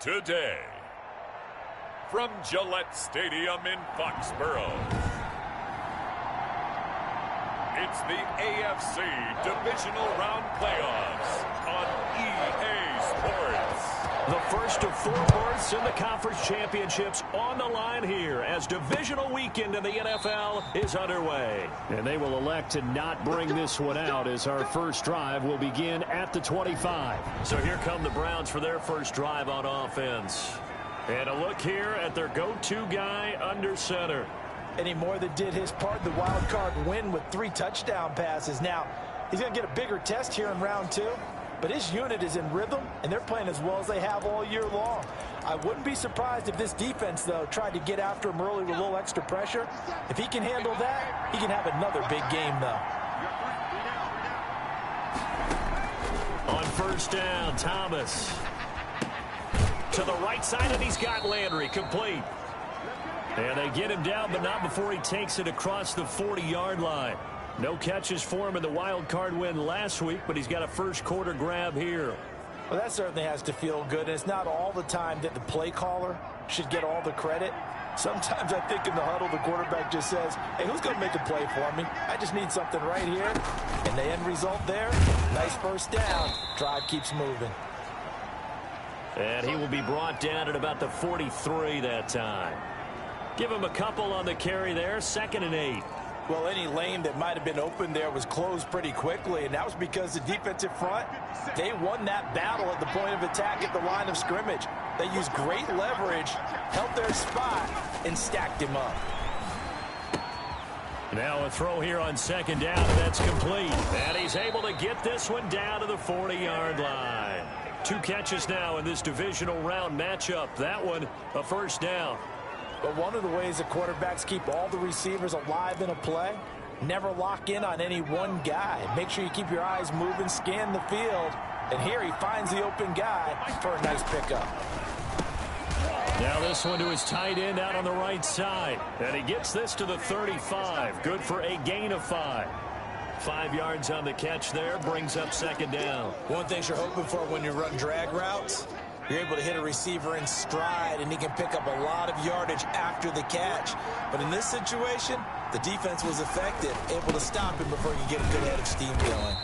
today. From Gillette Stadium in Foxborough, it's the AFC Divisional Round Playoffs on EA Sports. The first of 4 berths in the conference championships on the line here as divisional weekend in the NFL is underway. And they will elect to not bring this one out as our first drive will begin at the 25. So here come the Browns for their first drive on offense. And a look here at their go-to guy under center. And he more than did his part in the wild card win with 3 touchdown passes. Now, he's going to get a bigger test here in round 2. But his unit is in rhythm, and they're playing as well as they have all year long. I wouldn't be surprised if this defense, though, tried to get after him early with a little extra pressure. If he can handle that, he can have another big game, though. On first down, Thomas. To the right side, and he's got Landry complete. And they get him down, but not before he takes it across the 40-yard line. No catches for him in the wild card win last week, but he's got a first quarter grab here. Well, that certainly has to feel good. And it's not all the time that the play caller should get all the credit. Sometimes I think in the huddle, the quarterback just says, hey, who's going to make a play for me? I just need something right here. And the end result there, nice first down. Drive keeps moving. And he will be brought down at about the 43 that time. Give him a couple on the carry there, 2nd and 8. Well, any lane that might have been open there was closed pretty quickly, and that was because the defensive front, they won that battle at the point of attack at the line of scrimmage. They used great leverage, held their spot, and stacked him up. Now a throw here on 2nd down, and that's complete. And he's able to get this one down to the 40-yard line. 2 catches now in this divisional round matchup. That one, a first down. But one of the ways the quarterbacks keep all the receivers alive in a play, never lock in on any one guy. Make sure you keep your eyes moving, scan the field. And here he finds the open guy for a nice pickup. Now this one to his tight end out on the right side. And he gets this to the 35. Good for a gain of 5. 5 yards on the catch there, brings up 2nd down. One thing you're hoping for when you run drag routes, you're able to hit a receiver in stride, and he can pick up a lot of yardage after the catch. But in this situation, the defense was effective, able to stop him before he could get a good head of steam going.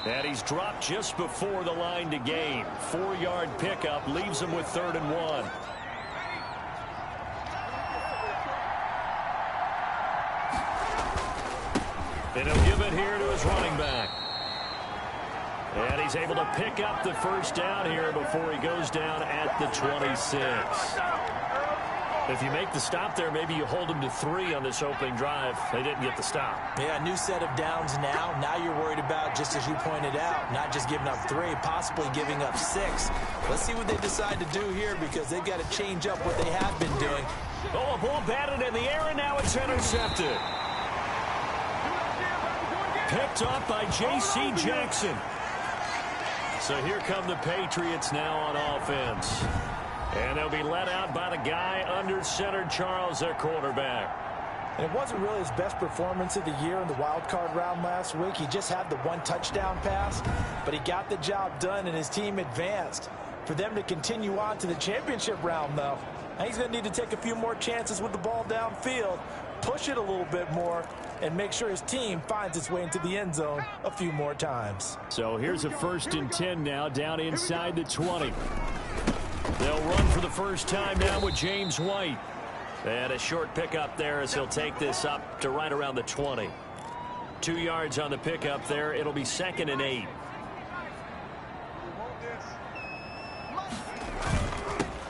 And he's dropped just before the line to gain. 4-yard pickup leaves him with 3rd and 1. And he'll give it here to his running back. And he's able to pick up the first down here before he goes down at the 26. If you make the stop there, maybe you hold him to 3 on this opening drive. They didn't get the stop. Yeah, new set of downs now. Now you're worried about, just as you pointed out, not just giving up 3, possibly giving up 6. Let's see what they decide to do here because they've got to change up what they have been doing. Oh, a ball batted in the air, and now it's intercepted. Picked up by J.C. Jackson. So here come the Patriots now on offense. And they'll be let out by the guy under center, Charles, their quarterback. And it wasn't really his best performance of the year in the wild card round last week. He just had the 1 touchdown pass, but he got the job done and his team advanced. For them to continue on to the championship round, though, now he's going to need to take a few more chances with the ball downfield, push it a little bit more, and make sure his team finds its way into the end zone a few more times. So here's a 1st and 10 now down inside the 20. They'll run for the first time now with James White. And a short pickup there as he'll take this up to right around the 20. 2 yards on the pickup there. It'll be 2nd and 8.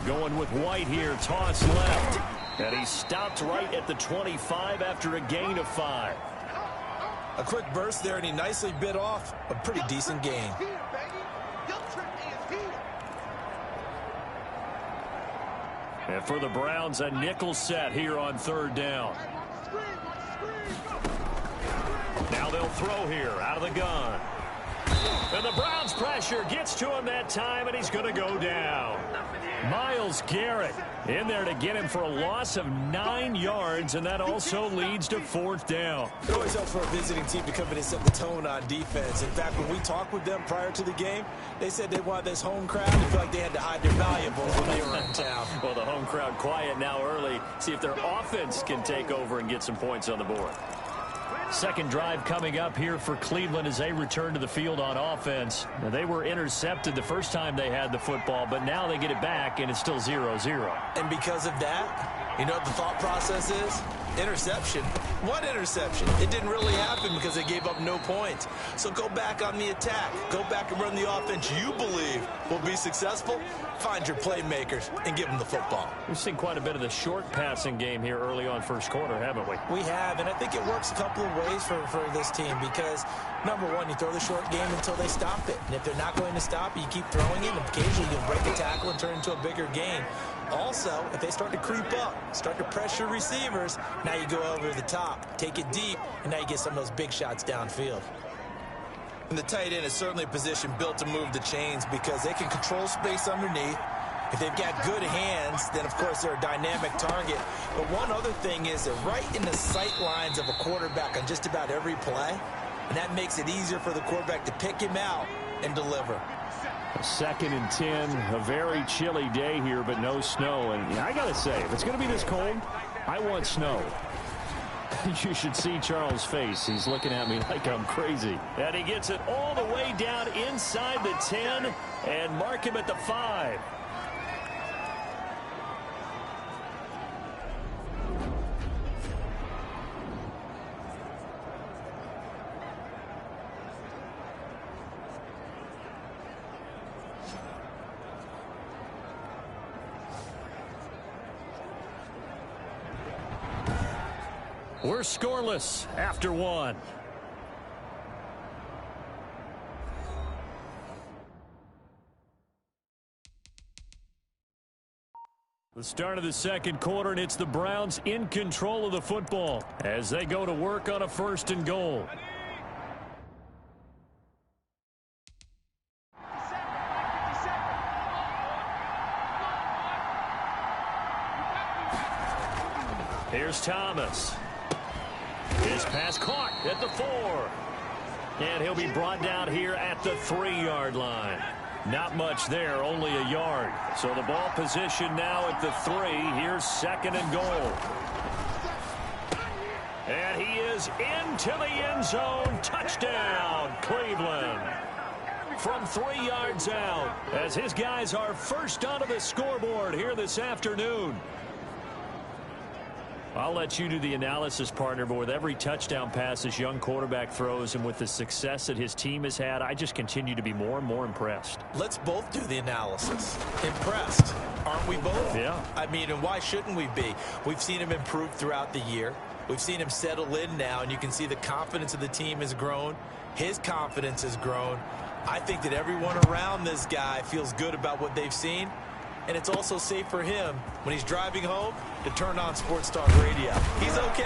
Going with White here, toss left. And he stopped right at the 25 after a gain of 5. A quick burst there, and he nicely bit off a pretty decent gain. And for the Browns, a nickel set here on 3rd down. Now they'll throw here out of the gun. And the Browns' pressure gets to him that time, and he's going to go down. Myles Garrett in there to get him for a loss of 9 yards, and that also leads to 4th down. It always helps for a visiting team to come in and set the tone on defense. In fact, when we talked with them prior to the game, they said they wanted this home crowd to feel like they had to hide their valuables when they were in town. Well, the home crowd quiet now early. See if their offense can take over and get some points on the board. Second drive coming up here for Cleveland as they return to the field on offense. Now, they were intercepted the first time they had the football, but now they get it back, and it's still 0-0. And because of that, you know what the thought process is? Interception. What interception? It didn't really happen because they gave up no points. So go back on the attack. Go back and run the offense you believe will be successful. Find your playmakers and give them the football. We've seen quite a bit of the short passing game here early on first quarter, haven't we? We have, and I think it works a couple of ways for this team because, number one, you throw the short game until they stop it. And if they're not going to stop it, you keep throwing it, and occasionally you'll break a tackle and turn it into a bigger game. Also, if they start to creep up, start to pressure receivers, now you go over the top, take it deep, and now you get some of those big shots downfield. And the tight end is certainly a position built to move the chains because they can control space underneath. If they've got good hands, then, of course, they're a dynamic target. But one other thing is they're right in the sight lines of a quarterback on just about every play, and that makes it easier for the quarterback to pick him out and deliver. 2nd and 10, a very chilly day here, but no snow. And I got to say, if it's going to be this cold, I want snow. You should see Charles' face. He's looking at me like I'm crazy. And he gets it all the way down inside the 10 and mark him at the 5. We're scoreless after 1. The start of the second quarter, and it's the Browns in control of the football as they go to work on a 1st and goal. Here's Thomas. His pass caught at the 4. And he'll be brought down here at the 3-yard line. Not much there, only a yard. So the ball position now at the 3. Here's 2nd and goal. And he is into the end zone. Touchdown, Cleveland. From 3 yards out as his guys are first onto the scoreboard here this afternoon. I'll let you do the analysis, partner, but with every touchdown pass this young quarterback throws and with the success that his team has had, I just continue to be more and more impressed. Let's both do the analysis. Impressed, aren't we both? Yeah. I mean, and why shouldn't we be? We've seen him improve throughout the year. We've seen him settle in now, and you can see the confidence of the team has grown. His confidence has grown. I think that everyone around this guy feels good about what they've seen. And it's also safe for him when he's driving home to turn on Sports Talk Radio. He's okay.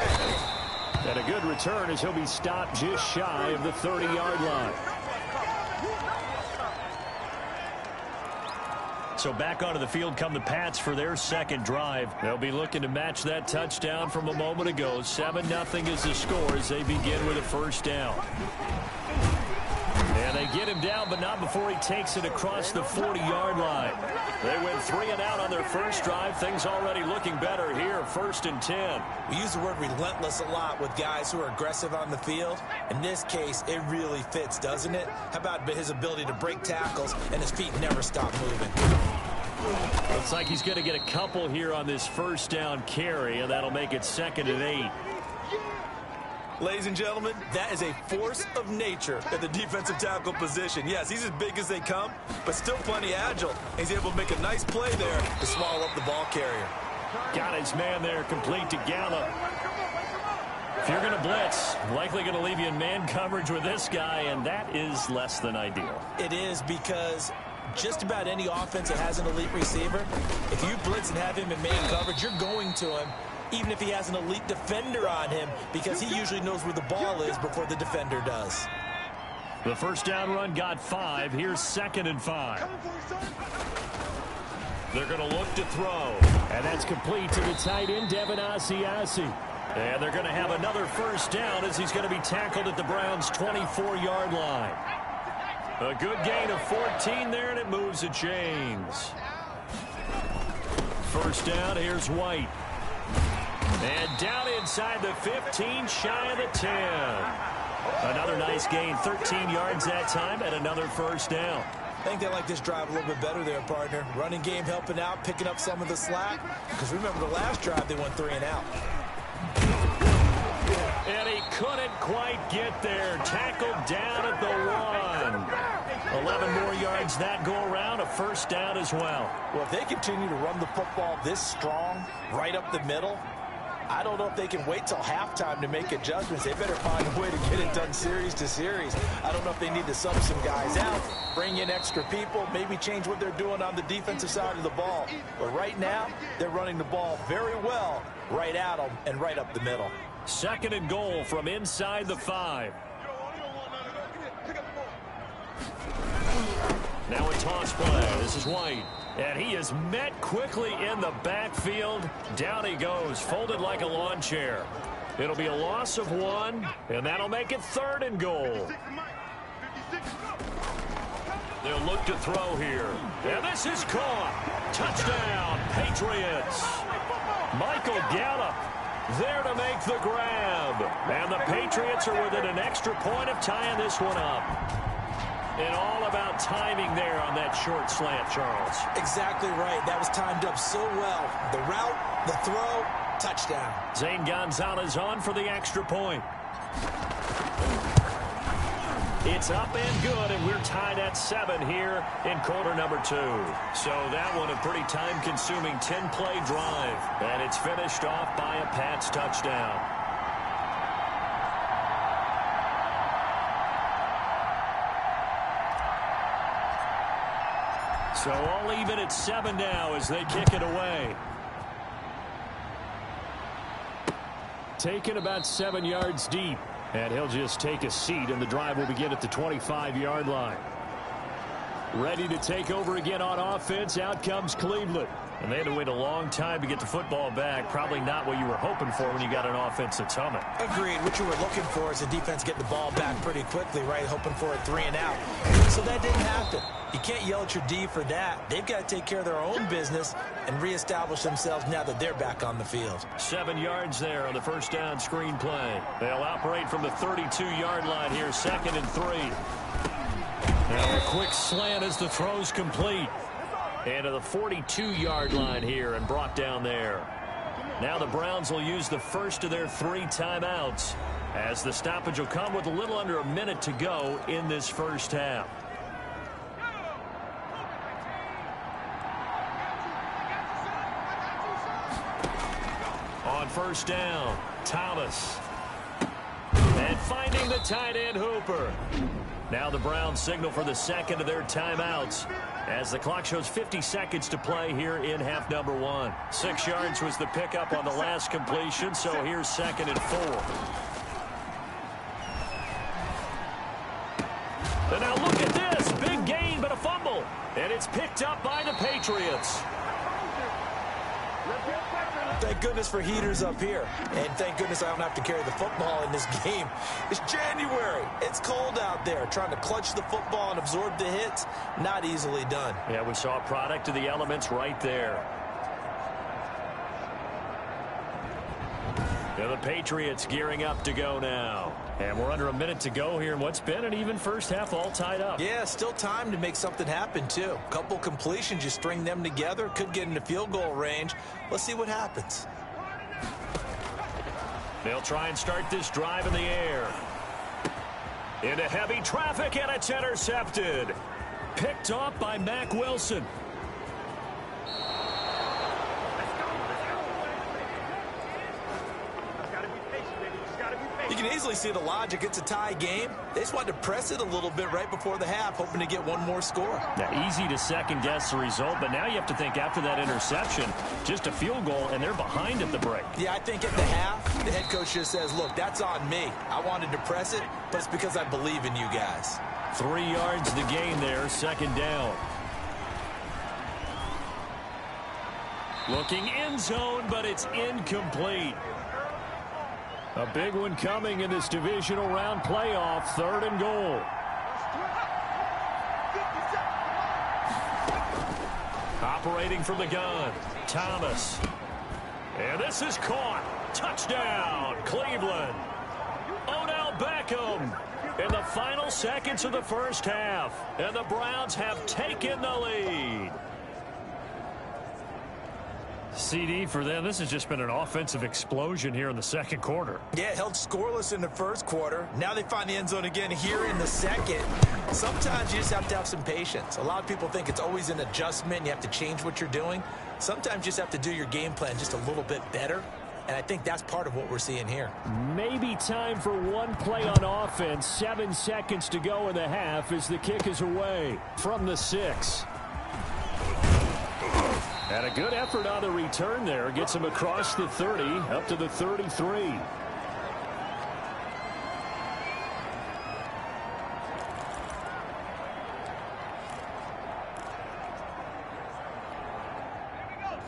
And a good return as he'll be stopped just shy of the 30-yard line. So back onto the field come the Pats for their second drive. They'll be looking to match that touchdown from a moment ago. 7-0 is the score as they begin with a 1st down. And they get him down, but not before he takes it across the 40-yard line. They went 3 and out on their first drive. Things already looking better here, 1st and 10. We use the word relentless a lot with guys who are aggressive on the field. In this case, it really fits, doesn't it? How about his ability to break tackles and his feet never stop moving? Looks like he's going to get a couple here on this 1st down carry, and that'll make it 2nd and 8. Ladies and gentlemen, that is a force of nature at the defensive tackle position. Yes, he's as big as they come, but still plenty agile. He's able to make a nice play there to swallow up the ball carrier. Got his man there, complete to Gallup. If you're going to blitz, likely going to leave you in man coverage with this guy, and that is less than ideal. It is because just about any offense that has an elite receiver, if you blitz and have him in man coverage, you're going to him, even if he has an elite defender on him, because he usually knows where the ball is before the defender does. The first down run got 5. Here's 2nd and 5. They're going to look to throw. And that's complete to the tight end, Devin Asiasi. And they're going to have another first down as he's going to be tackled at the Browns' 24-yard line. A good gain of 14 there, and it moves the chains. First down, here's White. And down inside the 15, shy of the 10. Another nice gain, 13 yards that time, and another first down. I think they like this drive a little bit better there, partner. Running game helping out, picking up some of the slack. Because remember the last drive, they went 3 and out. And he couldn't quite get there. Tackled down at the 1. 11 more yards that go around. A first down as well. Well, if they continue to run the football this strong, right up the middle, I don't know if they can wait till halftime to make adjustments. They better find a way to get it done series to series. I don't know if they need to sub some guys out, bring in extra people, maybe change what they're doing on the defensive side of the ball. But right now, they're running the ball very well right at them and right up the middle. 2nd and goal from inside the 5. Now a toss play. This is White. And he is met quickly in the backfield. Down he goes, folded like a lawn chair. It'll be a loss of 1, and that'll make it 3rd and goal. They'll look to throw here. And this is caught. Touchdown, Patriots. Michael Gallup there to make the grab. And the Patriots are within an extra point of tying this one up. And all about timing there on that short slant, Charles. Exactly right. That was timed up so well. The route, the throw, touchdown. Zane Gonzalez on for the extra point. It's up and good, and we're tied at 7 here in quarter number 2. So that one a pretty time-consuming 10-play drive. And it's finished off by a Pats touchdown. So all even at 7 now as they kick it away. Taken about 7 yards deep. And he'll just take a seat, and the drive will begin at the 25-yard line. Ready to take over again on offense. Out comes Cleveland. And they had to wait a long time to get the football back. Probably not what you were hoping for when you got an offense that's humming. Agreed. What you were looking for is the defense getting the ball back pretty quickly, right? Hoping for a 3 and out. So that didn't happen. You can't yell at your D for that. They've got to take care of their own business and reestablish themselves now that they're back on the field. 7 yards there on the first down screen play. They'll operate from the 32-yard line here, 2nd and 3. Now a quick slant as the throw's complete. And to the 42-yard line here and brought down there. Now the Browns will use the first of their 3 timeouts as the stoppage will come with a little under a minute to go in this first half. On first down, Thomas. And finding the tight end, Hooper. Now the Browns signal for the second of their timeouts as the clock shows 50 seconds to play here in half number 1. 6 yards was the pickup on the last completion, so here's 2nd and 4. And now look at this. Big gain, but a fumble. And it's picked up by the Patriots. Thank goodness for heaters up here. And thank goodness I don't have to carry the football in this game. It's January. It's cold out there. Trying to clutch the football and absorb the hits, not easily done. Yeah, we saw a product of the elements right there. And the Patriots gearing up to go now. And we're under a minute to go here in what's been an even first half, all tied up. Yeah, still time to make something happen, too. Couple completions, you string them together, could get into field goal range. Let's see what happens. They'll try and start this drive in the air. Into heavy traffic, and it's intercepted. Picked off by Mack Wilson. You can easily see the logic. It's a tie game. They just wanted to press it a little bit right before the half, hoping to get one more score. Yeah, easy to second-guess the result, but now you have to think after that interception, just a field goal, and they're behind at the break. Yeah, I think at the half, the head coach just says, look, that's on me. I wanted to press it, but it's because I believe in you guys. 3 yards the gain there, second down. Looking end zone, but it's incomplete. A big one coming in this divisional round playoff, 3rd and goal. Operating from the gun, Thomas. And this is caught. Touchdown, Cleveland. Odell Beckham in the final seconds of the first half. And the Browns have taken the lead. CD for them, this has just been an offensive explosion here in the second quarter. Yeah, held scoreless in the first quarter. Now they find the end zone again here in the second. Sometimes you just have to have some patience. A lot of people think it's always an adjustment. You have to change what you're doing. Sometimes you just have to do your game plan just a little bit better. And I think that's part of what we're seeing here. Maybe time for one play on offense. 7 seconds to go in the half as the kick is away from the 6. And a good effort on the return there. Gets him across the 30, up to the 33.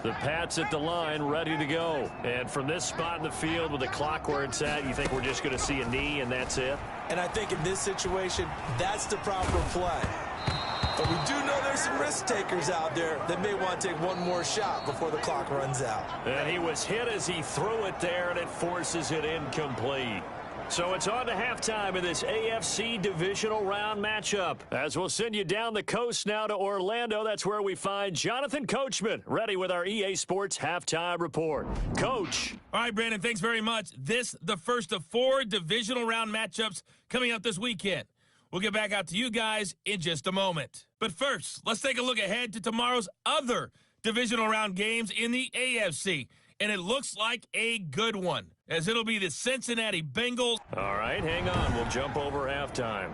The Pats at the line, ready to go. And from this spot in the field with the clock where it's at, you think we're just going to see a knee and that's it? And I think in this situation, that's the proper play. But we do know there's some risk takers out there that may want to take one more shot before the clock runs out. And he was hit as he threw it there, and it forces it incomplete. So it's on to halftime in this AFC divisional round matchup. As we'll send you down the coast now to Orlando, that's where we find Jonathan Coachman, ready with our EA Sports halftime report. Coach. All right, Brandon, thanks very much. The first of 4 divisional round matchups coming up this weekend. We'll get back out to you guys in just a moment. But first, let's take a look ahead to tomorrow's other divisional round games in the AFC. And it looks like a good one, as it'll be the Cincinnati Bengals. All right, hang on. We'll jump over halftime.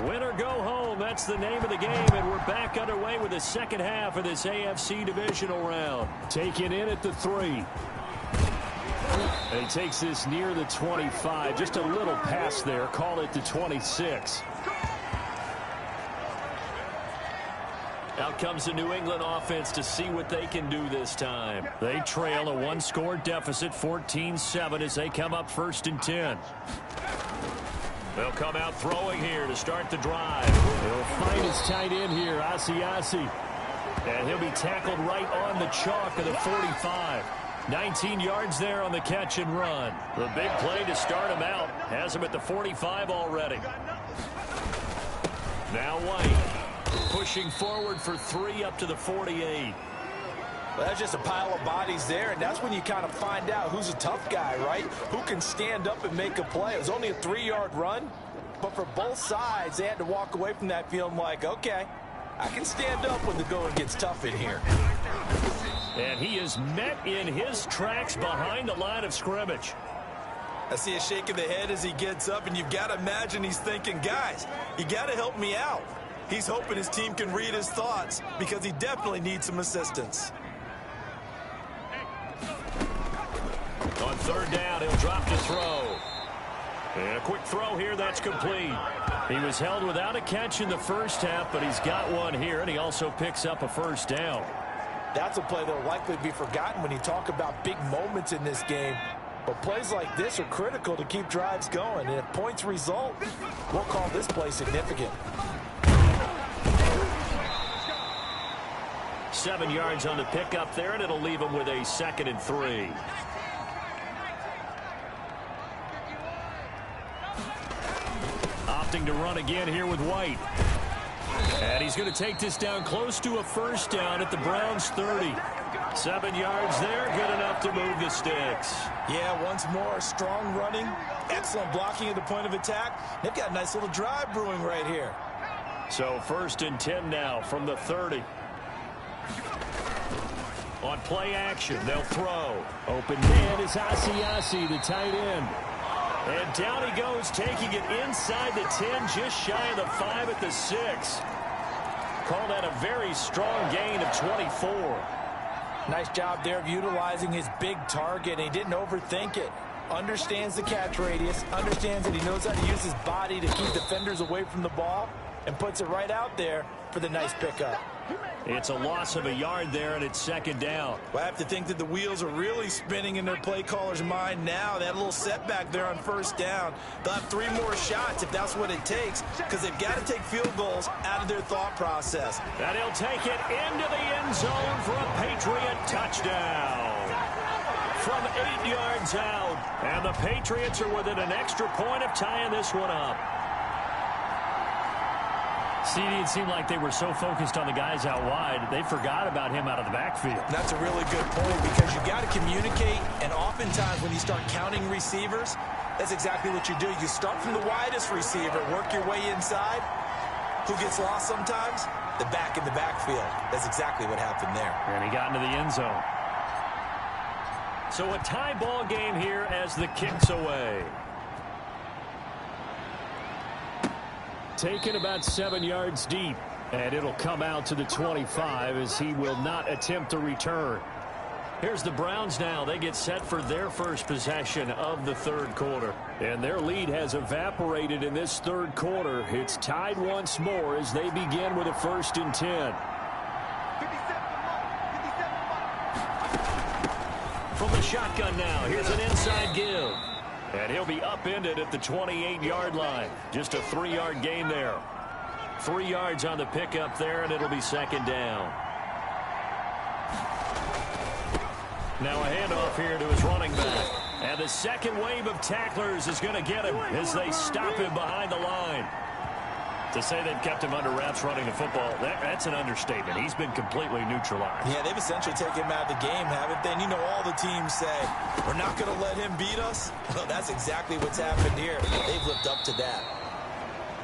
Win or go home, that's the name of the game, and we're back underway with the second half of this AFC divisional round. Taken in at the 3. And he takes this near the 25. Just a little pass there. Call it the 26. Out comes the New England offense to see what they can do this time. They trail a 1-score deficit, 14-7, as they come up 1st and 10. They'll come out throwing here to start the drive. He'll find his tight end here, Asiasi. And he'll be tackled right on the chalk of the 45. 19 yards there on the catch and run. The big play to start him out. Has him at the 45 already. Now White pushing forward for 3 up to the 48. Well, that's just a pile of bodies there, and that's when you kind of find out who's a tough guy, right? Who can stand up and make a play. It was only a 3-yard run, but for both sides, they had to walk away from that feeling like, okay, I can stand up when the going gets tough in here. And he is met in his tracks behind the line of scrimmage. I see a shake of the head as he gets up, and you've got to imagine he's thinking, guys, you got to help me out. He's hoping his team can read his thoughts because he definitely needs some assistance. On 3rd down, he'll drop to throw. And a quick throw here, that's complete. He was held without a catch in the first half, but he's got one here, and he also picks up a 1st down. That's a play that will likely be forgotten when you talk about big moments in this game. But plays like this are critical to keep drives going. And if points result, we'll call this play significant. 7 yards on the pickup there, and it'll leave him with a 2nd and 3. Opting to run again here with White. And he's going to take this down close to a 1st down at the Browns' 30. 7 yards there, good enough to move the sticks. Yeah, once more, strong running, excellent blocking at the point of attack. They've got a nice little drive brewing right here. So 1st and 10 now from the 30. On play action, they'll throw. Open man is Asiasi, the tight end. And down he goes, taking it inside the 10, just shy of the 5 at the 6. Call that a very strong gain of 24. Nice job there of utilizing his big target. He didn't overthink it. Understands the catch radius, understands that he knows how to use his body to keep defenders away from the ball, and puts it right out there for the nice pickup. It's a loss of a yard there, and it's second down. Well, I have to think that the wheels are really spinning in their play caller's mind now. That little setback there on first down. They'll have 3 more shots if that's what it takes, because they've got to take field goals out of their thought process. And he'll take it into the end zone for a Patriot touchdown. From 8 yards out, and the Patriots are within an extra point of tying this one up. CD, it seemed like they were so focused on the guys out wide, they forgot about him out of the backfield. That's a really good point, because you got to communicate, and oftentimes when you start counting receivers, that's exactly what you do. You start from the widest receiver, work your way inside. Who gets lost sometimes? The back in the backfield. That's exactly what happened there. And he got into the end zone. So a tie ball game here as the kick's away. Taken about 7 yards deep, and it'll come out to the 25 as he will not attempt to return. Here's the Browns now. They get set for their first possession of the third quarter. And their lead has evaporated in this third quarter. It's tied once more as they begin with a 1st and 10. From the shotgun now, here's an inside give. And he'll be upended at the 28-yard line. Just a 3-yard gain there. 3 yards on the pickup there, and it'll be second down. Now a handoff here to his running back. And the second wave of tacklers is going to get him as they stop him behind the line. To say they've kept him under wraps running the football, that's an understatement. He's been completely neutralized. Yeah, they've essentially taken him out of the game, haven't they? And you know all the teams say, we're not going to let him beat us. Well, that's exactly what's happened here. They've lived up to that.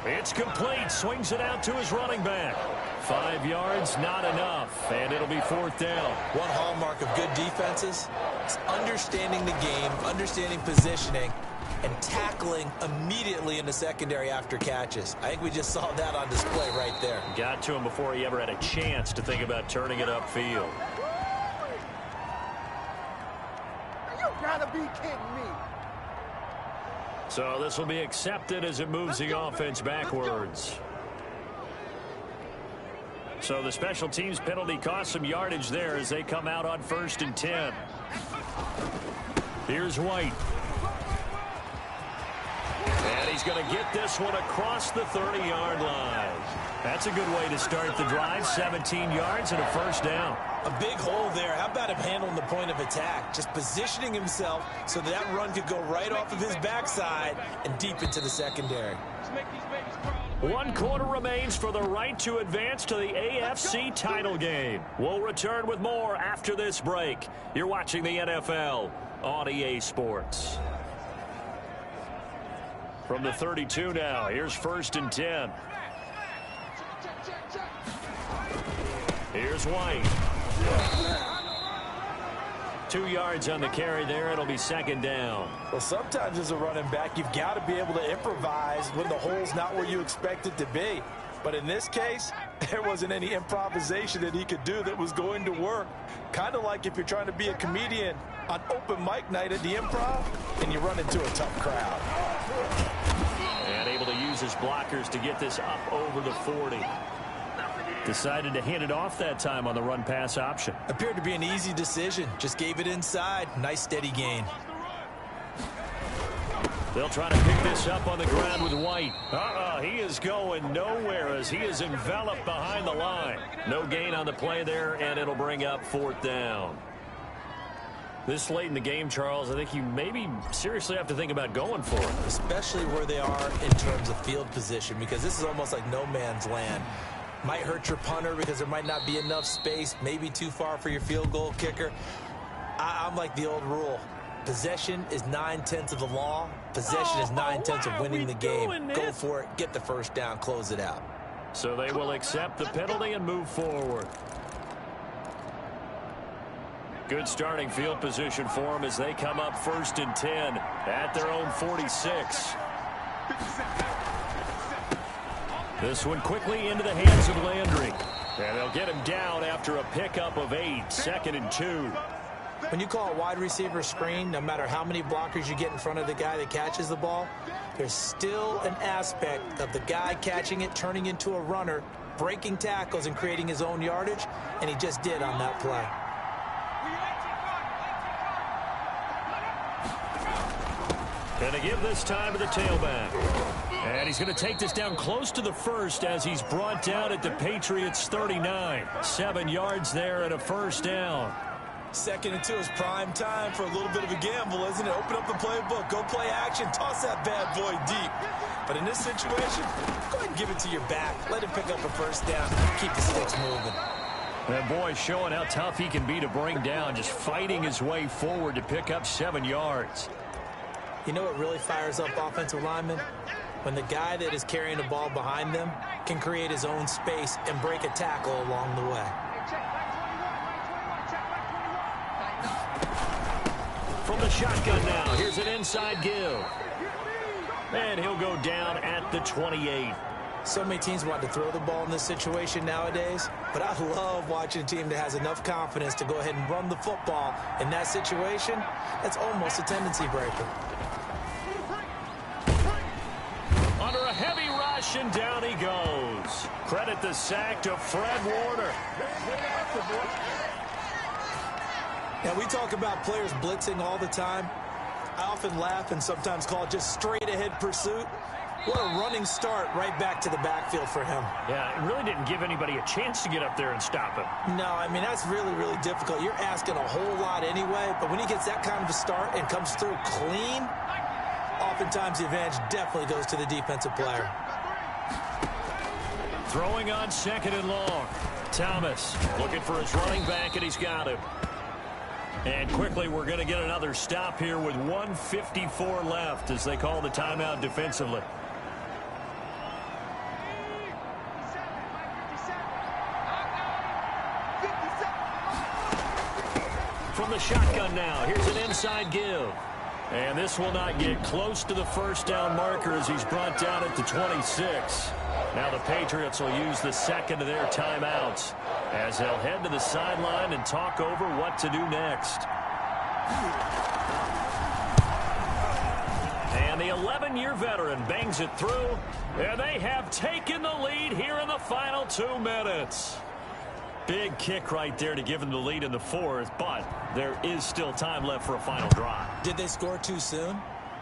It's complete. Swings it out to his running back. 5 yards, not enough. And it'll be 4th down. One hallmark of good defenses is understanding the game, understanding positioning, and tackling immediately in the secondary after catches. I think we just saw that on display right there. Got to him before he ever had a chance to think about turning it upfield. You gotta be kidding me. So this will be accepted as it moves the offense backwards. So the special teams penalty cost some yardage there as they come out on 1st and 10. Here's White. And he's going to get this one across the 30-yard line. That's a good way to start the drive. 17 yards and a 1st down. A big hole there. How about him handling the point of attack? Just positioning himself so that run could go right off of his backside and deep into the secondary. 1 quarter remains for the right to advance to the AFC title game. We'll return with more after this break. You're watching the NFL on EA Sports. From the 32 now, here's 1st and 10. Here's White. 2 yards on the carry there. It'll be 2nd down. Well, sometimes as a running back, you've got to be able to improvise when the hole's not where you expect it to be. But in this case, there wasn't any improvisation that he could do that was going to work. Kind of like if you're trying to be a comedian on open mic night at the Improv and you run into a tough crowd. And able to use his blockers to get this up over the 40. Decided to hand it off that time on the run-pass option. Appeared to be an easy decision. Just gave it inside. Nice steady gain. They'll try to pick this up on the ground with White. He is going nowhere as he is enveloped behind the line. No gain on the play there, and it'll bring up 4th down. This late in the game, Charles, I think you maybe seriously have to think about going for it. Especially where they are in terms of field position, because this is almost like no man's land. Might hurt your punter because there might not be enough space, maybe too far for your field goal kicker. I'm like the old rule. Possession is 9/10 of the law. Possession is 9/10 of winning the game. Go for it, get the 1st down, close it out. So they will accept the penalty and move forward. Good starting field position for them as they come up 1st and 10 at their own 46. This one quickly into the hands of Landry. And they'll get him down after a pickup of 8, 2nd and 2. When you call a wide receiver screen, no matter how many blockers you get in front of the guy that catches the ball, there's still an aspect of the guy catching it, turning into a runner, breaking tackles and creating his own yardage, and he just did on that play. Going to give this time to the tailback. And he's going to take this down close to the 1st as he's brought down at the Patriots' 39. 7 yards there and a 1st down. 2nd and 2 is prime time for a little bit of a gamble, isn't it? Open up the playbook, go play action, toss that bad boy deep. But in this situation, go ahead and give it to your back. Let him pick up a 1st down. Keep the sticks moving. That boy showing how tough he can be to bring down, just fighting his way forward to pick up 7 yards. You know what really fires up offensive linemen? When the guy that is carrying the ball behind them can create his own space and break a tackle along the way. From the shotgun now, here's an inside give. And he'll go down at the 28. So many teams want to throw the ball in this situation nowadays, but I love watching a team that has enough confidence to go ahead and run the football. In that situation, that's almost a tendency breaker. Under a heavy rush, and down he goes. Credit the sack to Fred Warner. Now, we talk about players blitzing all the time. I often laugh and sometimes call it just straight-ahead pursuit. What a running start right back to the backfield for him. Yeah, it really didn't give anybody a chance to get up there and stop him. No, I mean, that's really, really difficult. You're asking a whole lot anyway, but when he gets that kind of a start and comes through clean, oftentimes the advantage definitely goes to the defensive player. Throwing on 2nd and long. Thomas looking for his running back, and he's got him. And quickly, we're going to get another stop here with 1:54 left as they call the timeout defensively. From the shotgun now, here's an inside give. And this will not get close to the 1st down marker as he's brought down at the 26. Now the Patriots will use the 2nd of their timeouts as they'll head to the sideline and talk over what to do next. And the 11-year veteran bangs it through, and they have taken the lead here in the final 2 minutes. Big kick right there to give them the lead in the 4th, but there is still time left for a final drive. Did they score too soon?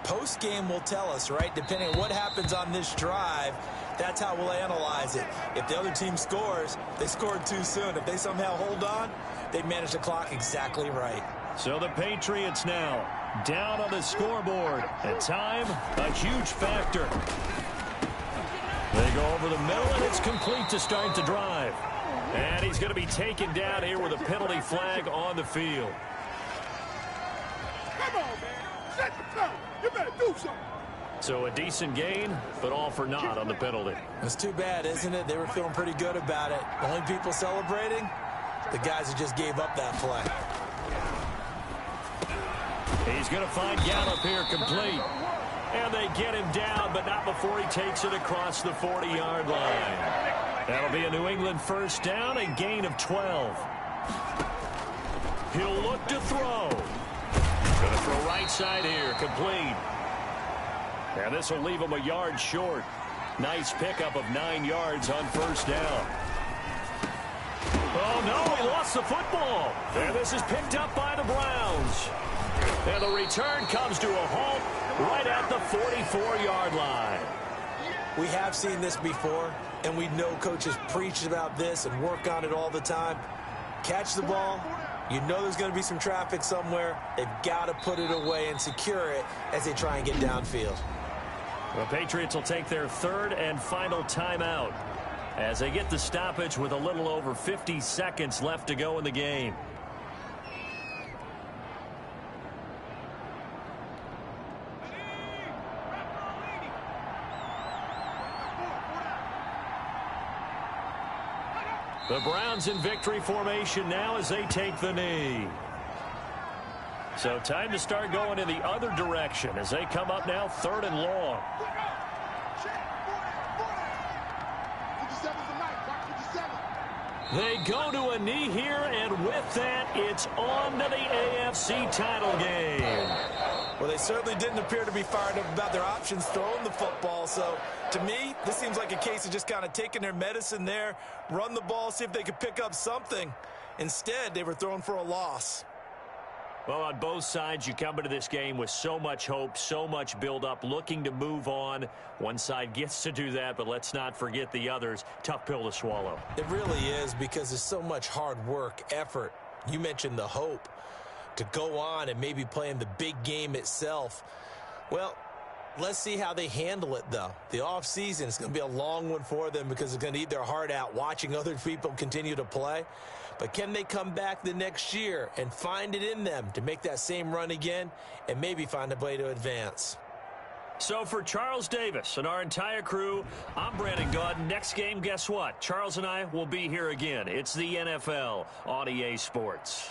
Post-game will tell us, right? Depending on what happens on this drive, that's how we'll analyze it. If the other team scores, they scored too soon. If they somehow hold on, they manage the clock exactly right. So the Patriots now down on the scoreboard. And time, a huge factor. They go over the middle, and it's complete to start the drive. And he's going to be taken down here with a penalty flag on the field. Come on, man. Set the tone. You better do something. So a decent gain, but all for naught on the penalty. It's too bad, isn't it? They were feeling pretty good about it. The only people celebrating, the guys who just gave up that play. He's going to find Gallup here complete. And they get him down, but not before he takes it across the 40-yard line. That'll be a New England 1st down, a gain of 12. He'll look to throw. Going to throw right side here, complete. And this will leave him a yard short. Nice pickup of 9 yards on 1st down. Oh, no, he lost the football. And this is picked up by the Browns. And the return comes to a halt right at the 44-yard line. We have seen this before, and we know coaches preach about this and work on it all the time. Catch the ball. You know there's going to be some traffic somewhere. They've got to put it away and secure it as they try and get downfield. The Patriots will take their 3rd and final timeout as they get the stoppage with a little over 50 seconds left to go in the game. The Browns in victory formation now as they take the knee. So time to start going in the other direction as they come up now 3rd and long. They go to a knee here, and with that, it's on to the AFC title game. Well, they certainly didn't appear to be fired up about their options throwing the football. So, to me, this seems like a case of just kind of taking their medicine there, run the ball, see if they could pick up something. Instead, they were throwing for a loss. Well, on both sides, you come into this game with so much hope, so much build-up, looking to move on. One side gets to do that, but let's not forget the others. Tough pill to swallow. It really is, because there's so much hard work, effort. You mentioned the hope to go on and maybe play in the big game itself. Well, let's see how they handle it, though. The offseason is going to be a long one for them because they're going to eat their heart out watching other people continue to play. But can they come back the next year and find it in them to make that same run again and maybe find a way to advance? So for Charles Davis and our entire crew, I'm Brandon Gaudin. Next game, guess what? Charles and I will be here again. It's the NFL on EA Sports.